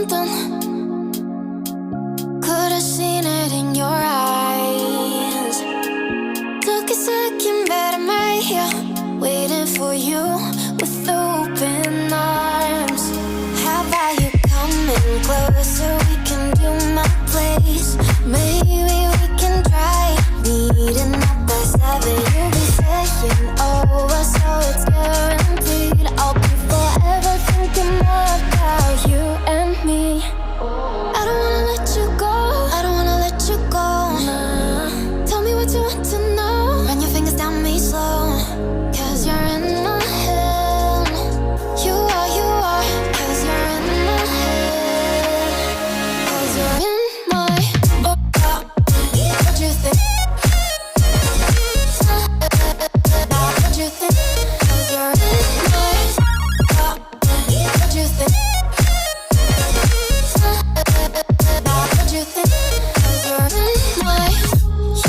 something. Could've seen it in your eyes. Took a second, but I'm right here, waiting for you with open arms. How about you coming closer? We can do my place. Maybe we can try meeting up by 7. You'll be saying over, so it's guaranteed. I'll be forever thinking more about you and me. I don't wanna let you go, I don't wanna let you go. Tell me what you want to know. Run your fingers down me slow, 'cause you're in my head. You are, 'cause you're in my head. 'Cause you're in my what you think? What you think? 'Cause you're in my what you think? What you think? 'Cause you're in my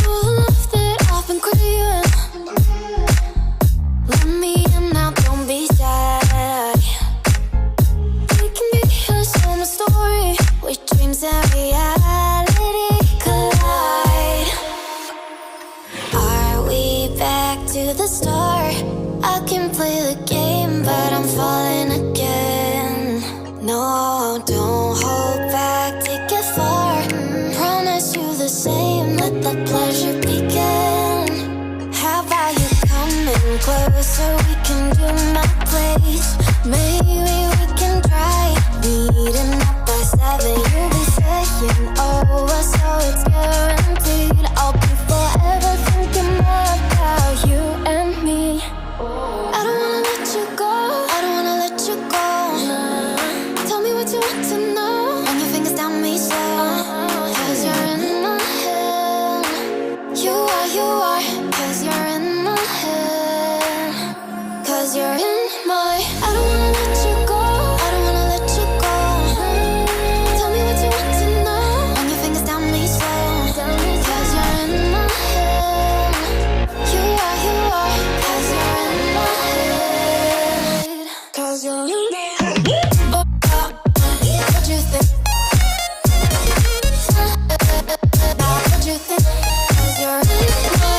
you love that I've been craving. Let me in now, don't be shy. We can be here, so my story, where dreams and reality collide. Are we back to the start? I can play the game, but I'm falling again. No, don't hold back, take it far. Promise you the same, let the pleasure begin. How about you coming closer? We can do my place. Maybe we can try meeting up by 7. You'll be saying over, so it's guaranteed. I'll be forever thinking more about you and me. I don't wanna let you go, I don't wanna let you go. Tell me what you want to know. Run your fingers down me slow, 'cause you're in my head. You are, 'cause you're in my head. 'Cause you're in my I don't wanna let you go, I don't wanna let you go. Tell me what you want to know. Run your fingers down me slow, 'cause you're in my head. You are, 'cause you're in my head. 'Cause you're in my head. What you think? What you think? 'Cause you're in my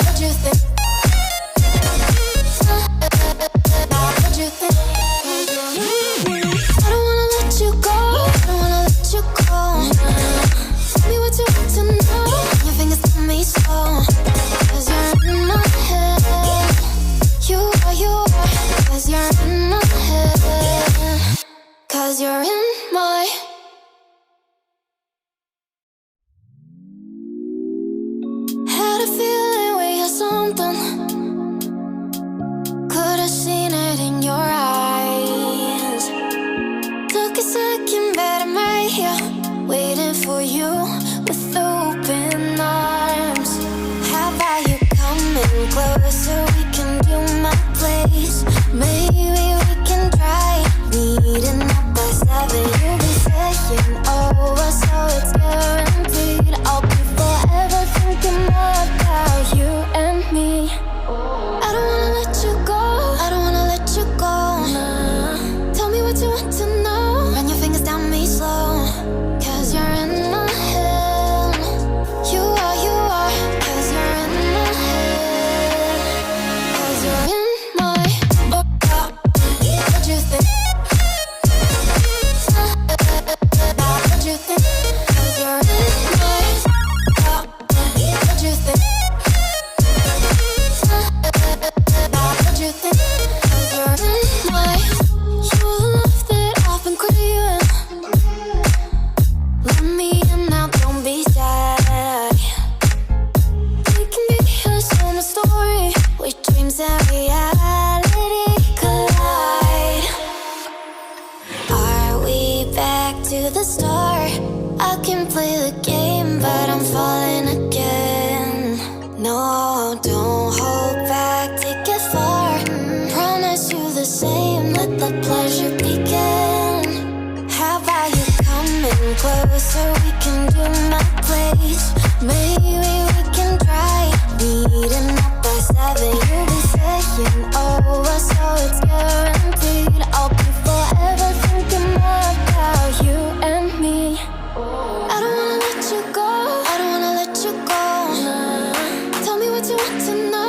what you think? What you think? 'Cause you're in my I don't wanna let you go, I don't wanna let you go. Tell me what you want to know. Your fingers tell me so, 'cause you're in my head. You are, 'cause you're in my head. 'Cause you're in my had a feeling we had something. Could've seen it in your eyes. Took a second, but I'm right here, waiting for you with open arms. How about you coming closer? We can do my place. Maybe we can try meeting up by 7. You'll be saying over, so it's guaranteed. I'll be forever thinking more about you and me. I don't wanna let you go, I don't wanna let you go. Tell me what you want to know. Run your fingers down me slow, 'cause you're in my head. You are, 'cause you're in my head. 'Cause you're in my what you think? What you think? 'Cause you're in my what you think? What you think? 'Cause you're in my you love that I've been craving. Let me in now, don't be shy. We can be here, so my story, where dreams and reality collide. Are we back to the start? I can play the game, but I'm falling again. No, don't hold back, take it far. Promise you the same, let the pleasure begin. How about you coming closer? We can do my place. Maybe we can try meeting up by 7. You'll be saying over, so it's guaranteed. I'll be forever thinking more would you want to know?